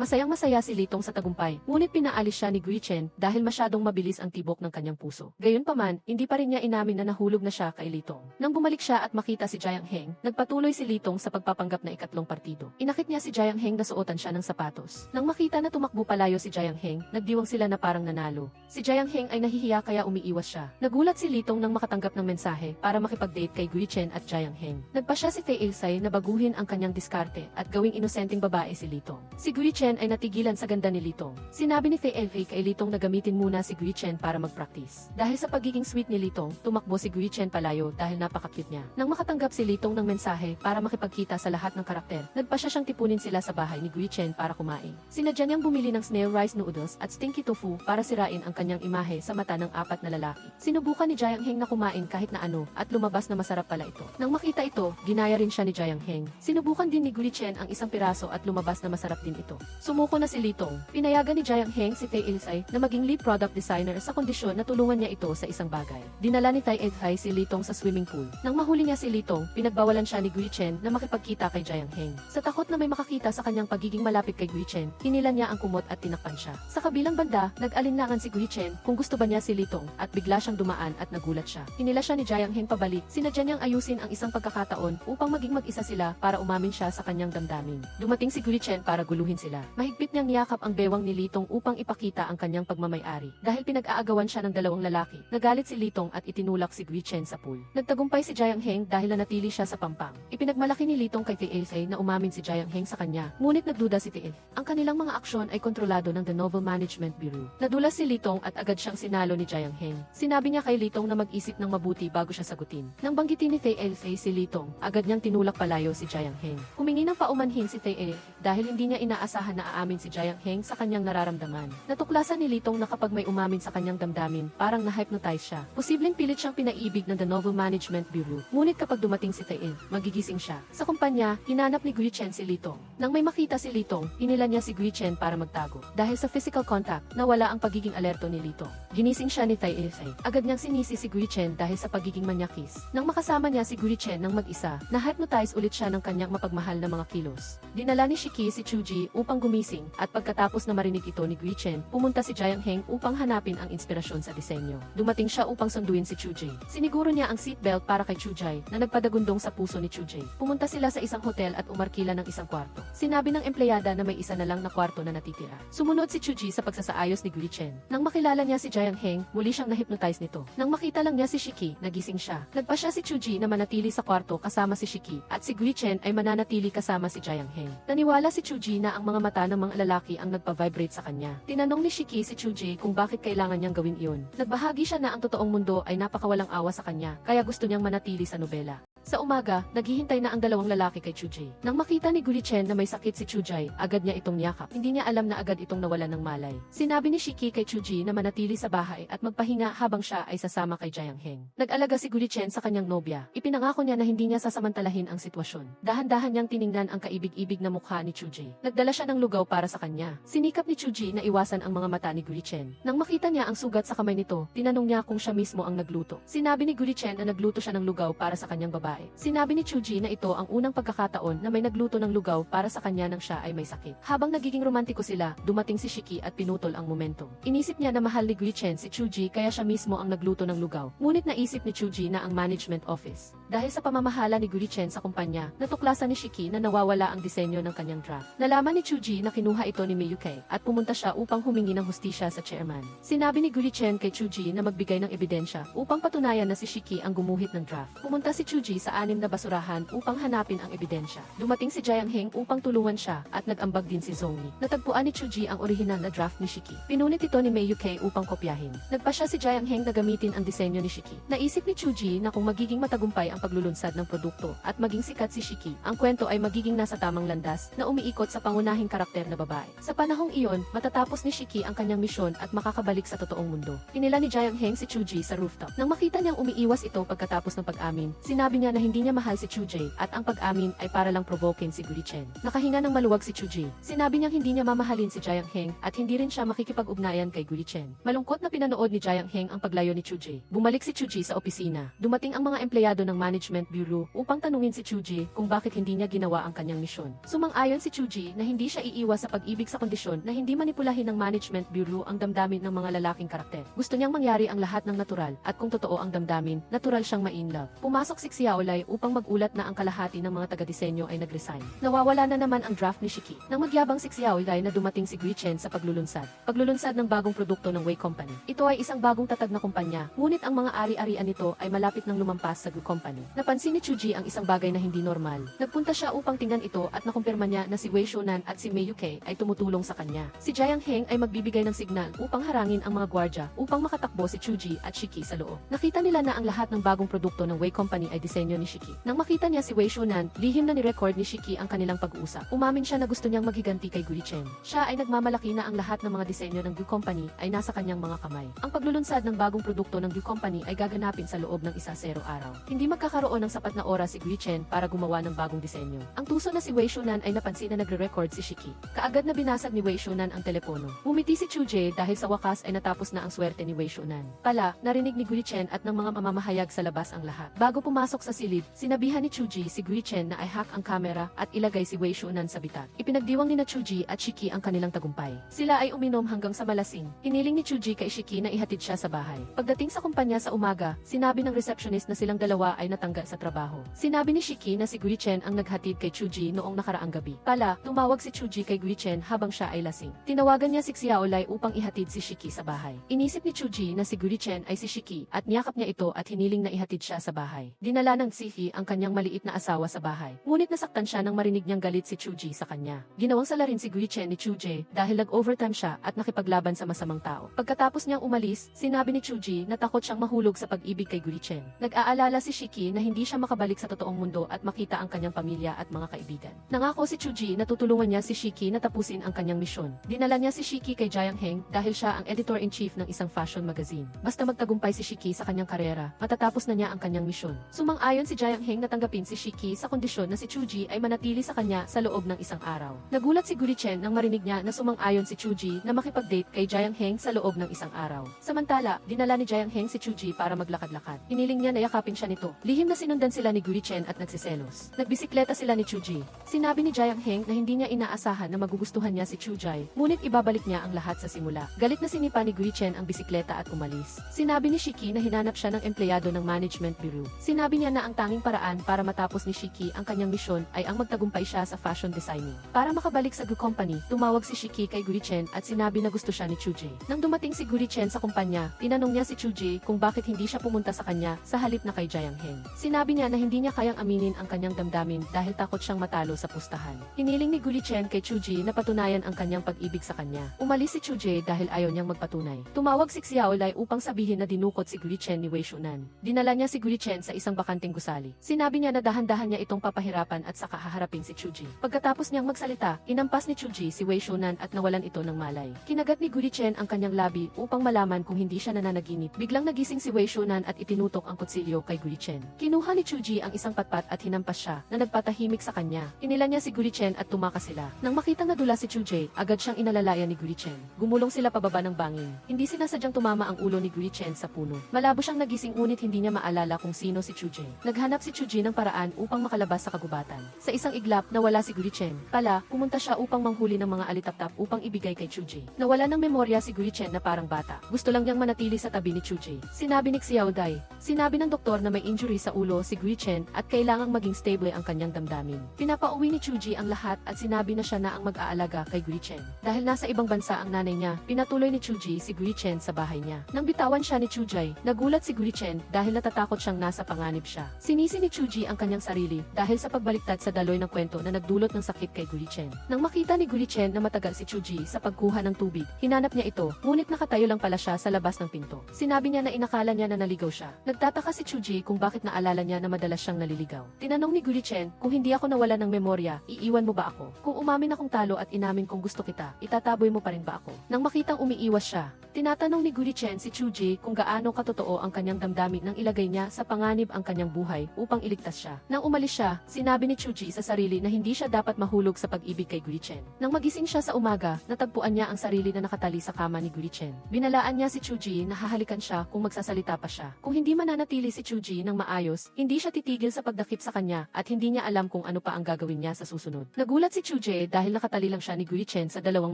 Masayang-masaya si Litong sa tagumpay, ngunit pinaalis siya ni Gurichen dahil masyadong mabilis ang tibok ng kanyang puso. Gayunpaman, hindi pa rin niya inamin na nahulog na siya kay Litong. Nang bumalik siya at makita si Jiang Heng, nagpatuloy si Litong sa pagpapanggap na ikatlong partido. Inakit niya si Jiang Heng na suotan siya ng sapatos. Nang makita na tumakbo palayo si Jiang Heng, nagdiwang sila na parang nanalo. Si Jiang Heng ay nahihiya kaya umiiwas siya. Nagulat si Litong nang makatanggap ng mensahe para makipag-date kay Gurichen at Jiang Heng. Nagpasya si Tae Ilfei na baguhin ang kanyang diskarte at gawing inosenteng babae si Litong. Si Gurichen ay natigilan sa ganda ni Litong. Sinabi ni Tae Ilfei kay Litong na gamitin muna si Gurichen para mag-practice. Dahil sa pagiging sweet ni Litong, tumakbo si Gurichen palayo dahil napaka-cute niya. Nang makatanggap si Litong ng mensahe para makipagkita sa lahat ng karakter, nagpasya siyang tipunin sila sa bahay ni Gurichen para kumain. Sinadya niyang bumili ng snail rice noodles at stinky tofu para sirain ang kanyang imahe sa mata ng apat na lalaki. Sinubukan ni Jiang Heng na kumain kahit na ano at lumabas na masarap pala ito. Nang makita ito, ginaya rin siya ni Jiang Heng. Sinubukan din ni Gurichen ang isang piraso at lumabas na masarap din ito. Sumuko na si Litong. Pinayagan ni Jiang Heng si Tae Ilfei na maging lead product designer sa kondisyon na tulungan niya ito sa isang bagay. Dinala ni Tae Ilfei si Litong sa swimming pool. Nang mahuli niya si Litong, pinagbawalan siya ni Gurichen na makipagkita kay Jiang Heng. Sa takot na may makakita sa kanyang pagiging malapit kay Gurichen, hinilan niya ang kumot at tinakpan siya. Sa kabilang banda, nag-alinlangan si Gurichen kung gusto ba niya si Litong at bigla siyang dumaan at nagulat siya. Hinila siya ni Jiang Heng pabalik. Sinadya niyang ayusin ang isang pagkakataon upang maging mag-isa sila para umamin siya sa kanyang damdamin. Dumating si Gurichen para guluhin sila. Mahigpit niyang niyakap ang bewang ni Litong upang ipakita ang kanyang pagmamay-ari. Dahil pinag-aagawan siya ng dalawang lalaki, nagalit si Litong at itinulak si Gurichen sa pool. Nagtagumpay si Jiang Heng dahil nanatili siya sa pampang. Ipinagmalaki ni Litong kay Tae Ilfei na umamin si Jiang Heng sa kanya, ngunit nagduda si Tae. Ang kanilang mga aksyon ay kontrolado ng The Novel Management Bureau. Nadulas si Litong at agad siyang sinalo ni Jiang Heng. Sinabi niya kay Litong na mag-isip ng mabuti bago siya sagutin. Nang banggitin ni Tae Ilfei si Litong, agad niyang tinulak palayo si Jiang Heng. Humingi ng paumanhin si Tae dahil hindi niya inaasahan na aamin si Jiang Heng sa kanyang nararamdaman. Natuklasan ni Litong na kapag may umamin sa kanyang damdamin, parang na-hypnotize siya. Posibleng pilit siyang pinaibig ng The Novel Management Bureau. Ngunit kapag dumating si Tae, magigising siya. Sa kumpanya, hinanap ni Gurichen si Litong. Nang may makita si Litong, hinila niya si Gurichen para magtago. Dahil sa physical contact, nawala ang pagiging alerto ni Litong. Ginising siya ni Tae Ilfei. Agad niyang sinisi si Gurichen dahil sa pagiging manyakis. Nang makasama niya si Gurichen ng mag-isa, na-hypnotize ulit siya ng kanyang mapagmahal na mga kilos. Dinala ni Shiki si Chuji upang gumising at pagkatapos na marinig ito ni Gurichen, pumunta si Jiang Heng upang hanapin ang inspirasyon sa disenyo. Dumating siya upang sunduin si Chuji. Siniguro niya ang seatbelt para kay Chujay na nagpadagundong sa puso ni Chujay. Pumunta sila sa isang hotel at umarkila ng isang kwarto. Sinabi ng empleyada na may isa na lang na kwarto na natitira. Sumunod si Chuji sa pagsasaayos ni Gurichen. Nang makilala niya si Jiang Heng, muli siyang na-hypnotize nito. Nang makita lang niya si Shiki, nagising siya. Nagpasya si Chuji na manatili sa kwarto kasama si Shiki at si Gurichen ay mananatili kasama si Jiang Heng. Naniwala si Chuji na ang mga mata ng mga lalaki ang nagpa-vibrate sa kanya. Tinanong ni Shiki si Chuji kung bakit kailangan niyang gawin iyon. Nagbahagi siya na ang totoong mundo ay napakawalang awa sa kanya, kaya gusto niyang manatili sa nobela. Sa umaga, naghihintay na ang dalawang lalaki kay Chujay. Nang makita ni Gurichen na may sakit si Chujay, agad niya itong niyakap. Hindi niya alam na agad itong nawalan ng malay. Sinabi ni Shiki kay Chuji na manatili sa bahay at magpahinga habang siya ay sasama kay Jiang Heng. Nag-alaga si Gurichen sa kanyang nobya. Ipinangako niya na hindi niya sasamantalahin ang sitwasyon. Dahan-dahan niyang tiningnan ang kaibig-ibig na mukha ni Chujay. Nagdala siya ng lugaw para sa kanya. Sinikap ni Chuji na iwasan ang mga mata ni Gurichen. Nang makita niya ang sugat sa kamay nito, tinanong niya kung siya mismo ang nagluto. Sinabi ni Gurichen na nagluto siya ng lugaw para sa kanyang babae. Sinabi ni Chuji na ito ang unang pagkakataon na may nagluto ng lugaw para sa kanya nang siya ay may sakit. Habang nagiging romantiko sila, dumating si Shiki at pinutol ang momentum. Inisip niya na mahal ni Gurichen si Chuji kaya siya mismo ang nagluto ng lugaw. Ngunit naisip ni Chuji na ang management office. Dahil sa pamamahala ni Gurichen sa kumpanya, natuklasan ni Shiki na nawawala ang disenyo ng kanyang draft. Nalaman ni Chuji na kinuha ito ni Miyuki at pumunta siya upang humingi ng hustisya sa chairman. Sinabi ni Gurichen kay Chuji na magbigay ng ebidensya upang patunayan na si Shiki ang gumuhit ng draft. Pumunta si Chuji sa sa 6 na basurahan upang hanapin ang ebidensya. Dumating si Jiang Heng upang tulungan siya at nag-ambag din si Zhongli. Natagpuan ni Chuji ang orihinal na draft ni Shiki. Pinunit ito ni Mei Yuke upang kopyahin. Nagpasya si Jiang Heng na gamitin ang disenyo ni Shiki. Naisip ni Chuji na kung magiging matagumpay ang paglulunsad ng produkto at maging sikat si Shiki, ang kwento ay magiging nasa tamang landas na umiikot sa pangunahing karakter na babae. Sa panahong iyon, matatapos ni Shiki ang kanyang misyon at makakabalik sa totoong mundo. Hinila ni Jiang Heng si Chuji sa rooftop. Nang makita niyang umiiwas ito pagkatapos ng pag-amin, sinabi niya na hindi niya mahal si Chuji at ang pag-amin ay para lang provoking si Gulichen. Nakahinga ng maluwag si Chuji. Sinabi niyang hindi niya mamahalin si Jiang Heng at hindi rin siya makikipag-ugnayan kay Gulichen. Malungkot na pinanood ni Jiang Heng ang paglayo ni Chuji. Bumalik si Chuji sa opisina. Dumating ang mga empleyado ng Management Bureau upang tanungin si Chuji kung bakit hindi niya ginawa ang kanyang misyon. Sumang-ayon si Chuji na hindi siya iiwas sa pag-ibig sa kondisyon na hindi manipulahin ng Management Bureau ang damdamin ng mga lalaking karakter. Gusto niyang mangyari ang lahat ng natural at kung totoo ang damdamin, natural siyang ma-in-love. Pumasok si Xiaolai upang magulat na ang kalahati ng mga taga-disenyo ay nag-resign. Nawawala na naman ang draft ni Shiki. Nang magyabang si Xiaolai na dumating si Guichen sa paglulunsad. Paglulunsad ng bagong produkto ng Wei Company. Ito ay isang bagong tatag na kumpanya, ngunit ang mga ari-arian nito ay malapit nang lumampas sa Gu Company. Napansin ni Chuji ang isang bagay na hindi normal. Nagpunta siya upang tingnan ito at nakumpirma niya na si Wei Shonan at si Mei Yuke ay tumutulong sa kanya. Si Jiang Heng ay magbibigay ng signal upang harangin ang mga gwardya upang makatakbo si Chuji at Shiki sa loob. Nakita nila na ang lahat ng bagong produkto ng Wei Company ay disenyo ni Shiki. Nang makita niya si Wei Shonan, lihim na ni-record ni Shiki ang kanilang pag-uusap. Umamin siya na gusto niyang maghiganti kay Gulichen. Siya ay nagmamalaki na ang lahat ng mga disenyo ng Gu Company ay nasa kanyang mga kamay. Ang paglulunsad ng bagong produkto ng Gu Company ay gaganapin sa loob ng 1-0 araw. Hindi magkakaroon ng sapat na oras si Gulichen para gumawa ng bagong disenyo. Ang tuso na si Wei Shonan ay napansin na nagre-record si Shiki. Kaagad na binasag ni Wei Shonan ang telepono. Bumiti si Chuje dahil sa wakas ay natapos na ang swerte ni Wei Shonan. Pala, narinig ni Gulichen at ng mga mamamahayag sa labas ang lahat. Bago pumasok sa silid, sinabihan ni Chuji si Gulichen na i-hack ang kamera at ilagay si Wei Shonan sa bitak. Ipinagdiwang ni na Chuji at Shiki ang kanilang tagumpay. Sila ay uminom hanggang sa malasing. Hiniling ni Chuji kay Shiki na ihatid siya sa bahay. Pagdating sa kumpanya sa umaga, sinabi ng receptionist na silang dalawa ay natanggal sa trabaho. Sinabi ni Shiki na si Gulichen ang naghatid kay Chuji noong nakaraang gabi. Pala, tumawag si Chuji kay Gulichen habang siya ay lasing. Tinawagan niya si Xiaolai upang ihatid si Shiki sa bahay. Inisip ni Chuji na si Gulichen ay si Shiki at niyakap niya ito at hiniling na ihatid siya sa bahay. Dinala ng Sihi ang kanyang maliit na asawa sa bahay. Ngunit nasaktan siya nang marinig niyang galit si Chuji sa kanya. Ginawang sala rin si Gulichen ni Chuje dahil nag-overtime siya at nakipaglaban sa masamang tao. Pagkatapos niyang umalis, sinabi ni Chuji na takot siyang mahulog sa pag-ibig kay Gulichen. Nag-aalala si Shiki na hindi siya makabalik sa totoong mundo at makita ang kanyang pamilya at mga kaibigan. Nangako si Chuji na tutulungan niya si Shiki na tapusin ang kanyang misyon. Dinala niya si Shiki kay Jiang Heng dahil siya ang editor-in-chief ng isang fashion magazine. Basta magtagumpay si Shiki sa kanyang karera, matatapos na niya ang kanyang misyon. Sumang-ayon si Jiang Heng na tanggapin si Shiki sa kondisyon na si Chuji ay manatili sa kanya sa loob ng 1 araw. Nagulat si Gulichen nang marinig niya na sumang-ayon si Chuji na makipag-date kay Jiang Heng sa loob ng 1 araw. Samantala, dinala ni Jiang Heng si Chuji para maglakad-lakad. Hiniling niya na yakapin siya nito. Lihim na sinundan sila ni Gulichen at nagsiselos. Nagbisikleta sila ni Chuji. Sinabi ni Jiang Heng na hindi niya inaasahan na magugustuhan niya si Chujai, ngunit ibabalik niya ang lahat sa simula. Galit na sinipa ni Gulichen ang bisikleta at umalis. Sinabi ni Shiki na hinanap siya ng empleyado ng Management Bureau. Sinabi niya na ang tanging paraan para matapos ni Shiki ang kanyang misyon ay ang magtagumpay siya sa fashion designing. Para makabalik sa Gu Company, tumawag si Shiki kay Gulichen at sinabi na gusto siya ni Chuje. Nang dumating si Gulichen sa kumpanya, tinanong niya si Chuje kung bakit hindi siya pumunta sa kanya sa halip na kay Jiang Heng. Sinabi niya na hindi niya kayang aminin ang kanyang damdamin dahil takot siyang matalo sa pustahan. Hiniling ni Gulichen kay Chuje na patunayan ang kanyang pag-ibig sa kanya. Umalis si Chuje dahil ayaw niyang magpatunay. Tumawag si Xiaolai upang sabihin na dinukot si Gulichen ni Wei Shonan. Dinala niya si Gulichen sa isang bakanting gusali. Sinabi niya na dahan-dahan niya itong papahirapan at saka haharapin si Chuji. Pagkatapos niyang magsalita, inampas ni Chuji si Wei Shonan at nawalan ito ng malay. Kinagat ni Gulichen ang kanyang labi upang malaman kung hindi siya nananaginip. Biglang nagising si Wei Shonan at itinutok ang kutsilyo kay Gulichen. Kinuha ni Chuji ang isang patpat at hinampas siya na nagpatahimik sa kanya. Inila niya si Gulichen at tumakas sila. Nang makitang nadula si Chuje, agad siyang inalalayan ni Gulichen. Gumulong sila pababa ng bangin. Hindi sinasadyang tumama ang ulo ni Gulichen sa puno. Malabo siyang nagising ngunit hindi niya maalala kung sino si Chuje. Naghanap si Chuje ng paraan upang makalabas sa kagubatan. Sa isang iglap, nawala si Gulichen. Pala, pumunta siya upang manghuli ng mga alitap-tap upang ibigay kay Chuje. Nawala ng memorya si Gulichen na parang bata. Gusto lang niyang manatili sa tabi ni Chuje. Sinabi ni Xiaodai. Sinabi ng doktor na may injury sa ulo si Gulichen at kailangang maging stable ang kanyang damdamin. Pinapauwi ni Chuje ang lahat at sinabi na siya na ang mag-aalaga kay Gulichen. Dahil nasa ibang bansa ang nanay niya, pinatuloy ni Chuje si Gulichen sa bahay niya. Nang bitawan siya ni Chujai, nagulat si Gulichen dahil natatakot siyang nasa panganib siya. Sinisi ni Chuji ang kanyang sarili dahil sa pagbaliktad sa daloy ng kwento na nagdulot ng sakit kay Gurichen. Nang makita ni Gurichen na matagal si Chuji sa pagkuha ng tubig, hinanap niya ito, ngunit nakatayo lang pala siya sa labas ng pinto. Sinabi niya na inakala niya na naligaw siya. Nagtataka si Chuji kung bakit naalala niya na madalas siyang naliligaw. Tinanong ni Gurichen, kung hindi ako nawala ng memorya, iiwan mo ba ako? Kung umamin akong talo at inamin kong gusto kita, itataboy mo pa rin ba ako? Nang makitang umiiwas siya, tinatanong ni Gurichen si Chuji kung gaano katotoo ang kanyang damdamin nang ilagay niya sa panganib ang kanyang buhay upang iligtas siya. Nang umalis siya, sinabi ni Chuji sa sarili na hindi siya dapat mahulog sa pag-ibig kay Gurichen. Nang magising siya sa umaga, natagpuan niya ang sarili na nakatali sa kama ni Gurichen. Binalaan niya si Chuji na hahalikan siya kung magsasalita pa siya. Kung hindi mananatili si Chuji ng maayos, hindi siya titigil sa pagdakip sa kanya at hindi niya alam kung ano pa ang gagawin niya sa susunod. Nagulat si Chuji dahil nakatali lang siya ni Gurichen sa dalawang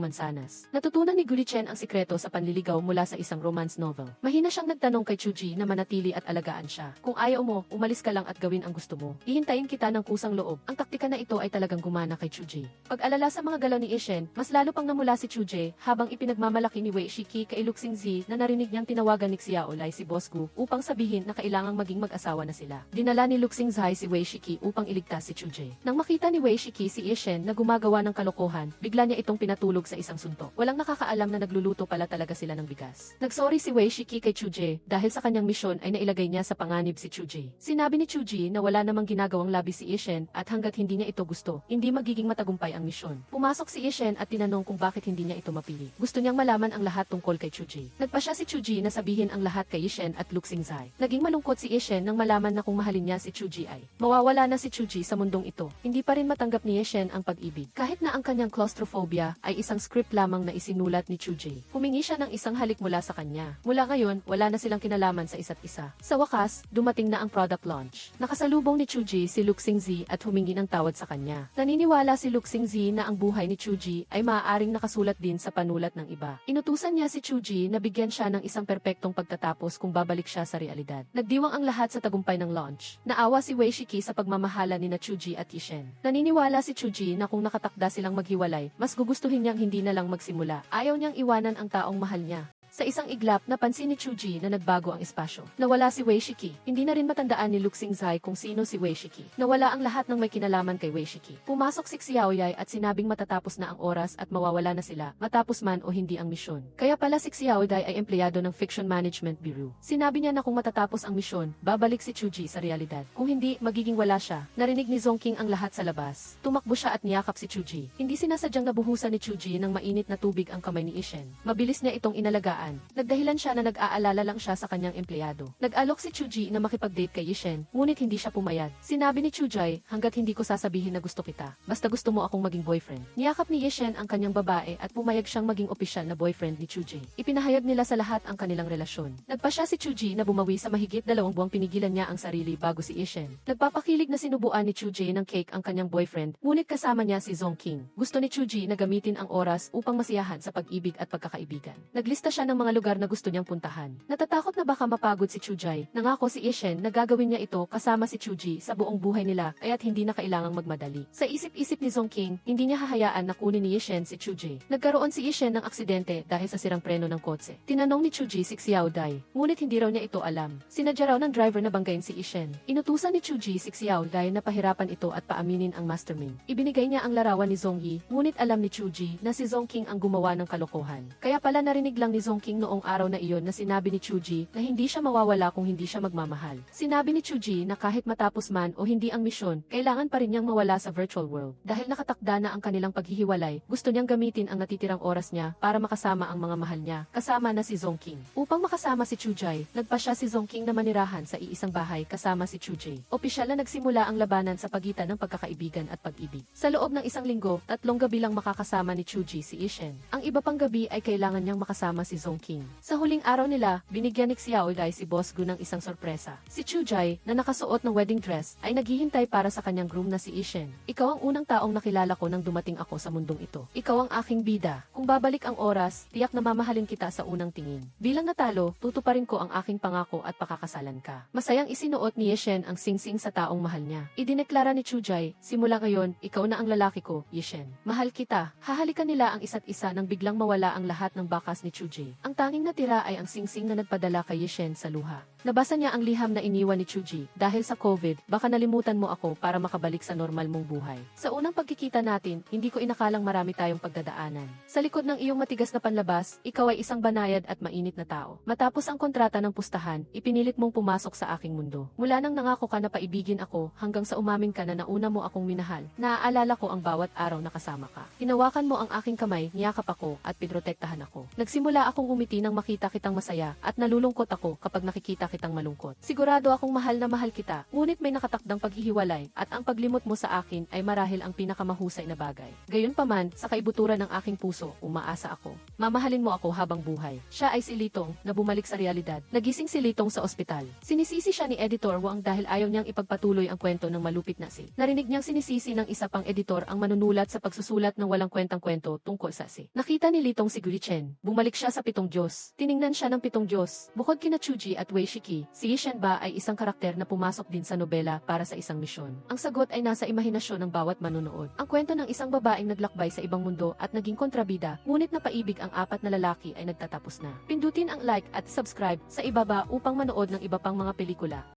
mansanas. Natutunan ni Gurichen ang sikreto sa panliligaw mula sa isang romance novel. Mahina siyang nagtanong kay Chuji na manatili at alagaan siya. Kung ayaw mo, umalis ka lang at gawin ang gusto mo. Ihintayin kita ng kusang loob. Ang taktika na ito ay talagang gumana kay Chuji. Pag-alala sa mga galaw ni Ishen, mas lalo pang namula si Chuji habang ipinagmamalaki ni Wei Shiki kay Luxingzi na narinig niyang tinawagan ni Xiaolai si Boss Gu upang sabihin na kailangang maging mag-asawa na sila. Dinala ni Luxingzi si Wei Shiki upang iligtas si Chuji. Nang makita ni Wei Shiki si Ishen na gumagawa ng kalokohan, bigla niya itong pinatulog sa isang suntok. Walang nakakaalam na nagluluto pala talaga sila ng bigas. Nagsorry si Wei Shiki kay Chuji dahil sa kanyang misyon ay nailagay niya sa panganib si Chuji. Sinabi ni Chuji na wala namang ginagawang labi si Ishen at hanggat hindi niya ito gusto, hindi magiging matagumpay ang misyon. Pumasok si Ishen at tinanong kung bakit hindi niya ito mapili. Gusto niyang malaman ang lahat tungkol kay Chuji. Nagpasya si Chuji na sabihin ang lahat kay Ishen at Luxingzi. Naging malungkot si Ishen nang malaman na kung mahalin niya si Chuji ay mawawala na si Chuji sa mundong ito. Hindi pa rin matanggap ni Ishen ang pag-ibig. Kahit na ang kanyang claustrophobia ay isang script lamang na isinulat ni Chuji. Humingi siya ng isang halik mula sa kanya. Mula ngayon, wala na silang kinalaman sa isa't isa. Sa wakas, dumating na ang product launch. Nakasalubong ni Chuji si Luxingzi at humingi ng tawad sa kanya. Naniniwala si Luxingzi na ang buhay ni Chuji ay maaaring nakasulat din sa panulat ng iba. Inutusan niya si Chuji na bigyan siya ng isang perpektong pagtatapos kung babalik siya sa realidad. Nagdiwang ang lahat sa tagumpay ng launch. Naawa si Wei Shiki sa pagmamahala ni na Chuji at Ishen. Naniniwala si Chuji na kung nakatakda silang maghiwalay, mas gugustuhin niyang hindi na lang magsimula. Ayaw niyang iwanan ang taong mahal niya. Sa isang iglap, napansin ni Chuji na nagbago ang espasyo. Nawala si Wei Shiki. Hindi na rin matandaan ni Luxingzi kung sino si Wei Shiki. Nawala ang lahat ng may kinalaman kay Wei Shiki. Pumasok si Xiaoyai at sinabing matatapos na ang oras at mawawala na sila, matapos man o hindi ang misyon. Kaya pala si Xiaoyai ay empleyado ng Fiction Management Bureau. Sinabi niya na kung matatapos ang misyon, babalik si Chuji sa realidad. Kung hindi, magiging wala siya. Narinig ni Zongking ang lahat sa labas. Tumakbo siya at niyakap si Chuji. Hindi sinasadyang nabuhusan ni Chuji ng mainit na tubig ang kamay ni Ishen. Mabilis niya itong inalagaan. Nagdahilan siya na nag-aalala lang siya sa kanyang empleyado. Nag-alok si Chuji na makipag-date kay Ishen, ngunit hindi siya pumayag. Sinabi ni Chujai, hanggat hindi ko sasabihin na gusto kita, basta gusto mo akong maging boyfriend. Niyakap ni Ishen ang kanyang babae at pumayag siyang maging opisyal na boyfriend ni Chuji. Ipinahayag nila sa lahat ang kanilang relasyon. Nagpasya si Chuji na bumawi sa mahigit 2 buwang pinigilan niya ang sarili bago si Ishen. Nagpapakilig na sinubuan ni Chuji ng cake ang kanyang boyfriend, ngunit kasama niya si Zongking. Gusto ni Chuji na gamitin ang oras upang masiyahan sa pag-ibig at pagkakaibigan. Naglista siya ng mga lugar na gusto niyang puntahan. Natatakot na baka mapagod si Chujai. Nangako si Ishen na gagawin niya ito kasama si Chuji sa buong buhay nila kaya't hindi na kailangang magmadali. Sa isip-isip ni Zongking, hindi niya hahayaan na kunin ni Ishen si Chuji. Nagkaroon si Ishen ng aksidente dahil sa sirang preno ng kotse. Tinanong ni Chuji si Xiaodai, ngunit hindi raw niya ito alam. Sinadya raw ng driver na banggain si Ishen. Inutusan ni Chuji si Xiaodai na pahirapan ito at paaminin ang mastermind. Ibinigay niya ang larawan ni Zongyi, ngunit alam ni Chuji na si Zongking ang gumawa ng kalokohan. Kaya pala narinig lang ni Zongking noong araw na iyon na sinabi ni Chuji na hindi siya mawawala kung hindi siya magmamahal. Sinabi ni Chuji na kahit matapos man o hindi ang misyon, kailangan pa rin niyang mawala sa virtual world. Dahil nakatakda na ang kanilang paghihiwalay, gusto niyang gamitin ang natitirang oras niya para makasama ang mga mahal niya, kasama na si Zongking. Upang makasama si Chujai, nagpasya si Zongking na manirahan sa iisang bahay kasama si Chuji. Opisyal na nagsimula ang labanan sa pagitan ng pagkakaibigan at pag-ibig. Sa loob ng isang linggo, 3 gabi lang makakasama ni Chuji si Ishen. Ang iba pang gabi ay kailangan niyang makasama si Zongking. Sa huling araw nila, binigyan ni Xiaodai si Boss Gu ng isang sorpresa. Si Chujai, na nakasuot ng wedding dress, ay naghihintay para sa kanyang groom na si Ishen. Ikaw ang unang taong nakilala ko nang dumating ako sa mundong ito. Ikaw ang aking bida. Kung babalik ang oras, tiyak na mamahalin kita sa unang tingin. Bilang natalo, tutuparin ko ang aking pangako at pakakasalan ka. Masayang isinuot ni Ishen ang singsing sa taong mahal niya. Idineklara ni Chujai, simula ngayon, ikaw na ang lalaki ko, Ishen. Mahal kita. Hahalikan nila ang isa't isa nang biglang mawala ang lahat ng bakas ni Chujai. Ang tanging natira ay ang singsing na nagpadala kay Ishen sa luha. Nabasa niya ang liham na iniwan ni Chuji. Dahil sa COVID, baka nalimutan mo ako para makabalik sa normal mong buhay. Sa unang pagkikita natin, hindi ko inakalang marami tayong pagdadaanan. Sa likod ng iyong matigas na panlabas, ikaw ay isang banayad at mainit na tao. Matapos ang kontrata ng pustahan, ipinilit mong pumasok sa aking mundo. Mula nang nangako ka na paibigin ako, hanggang sa umamin ka na nauna mo akong minahal, naaalala ko ang bawat araw na kasama ka. Hinawakan mo ang aking kamay, niyakap ako, at pinrotektahan ako. Nagsimula akong umiti nang makita kitang masaya, at nalulungkot ako kapag nakikita kitang malungkot. Sigurado akong mahal na mahal kita, ngunit may nakatakdang paghihiwalay, at ang paglimot mo sa akin ay marahil ang pinakamahusay na bagay. Gayunpaman, sa kaibuturan ng aking puso, umaasa ako. Mamahalin mo ako habang buhay. Siya ay si Litong, na bumalik sa realidad. Nagising si Litong sa ospital. Sinisisi siya ni Editor Wang dahil ayaw niyang ipagpatuloy ang kwento ng malupit na si. Narinig niyang sinisisi ng isa pang editor ang manunulat sa pagsusulat ng walang kwentang kwento tungkol sa si. Nakita ni Litong si Gulichen. Bumalik siya sa pitong Diyos. Tiningnan siya ng pitong Diyos. Bukod kina Chuji at Wei Shiki, si Yishen ba ay isang karakter na pumasok din sa nobela para sa isang misyon. Ang sagot ay nasa imahinasyon ng bawat manunood. Ang kwento ng isang babaeng naglakbay sa ibang mundo at naging kontrabida, ngunit napaibig ang apat na lalaki ay nagtatapos na. Pindutin ang like at subscribe sa ibaba upang manood ng iba pang mga pelikula.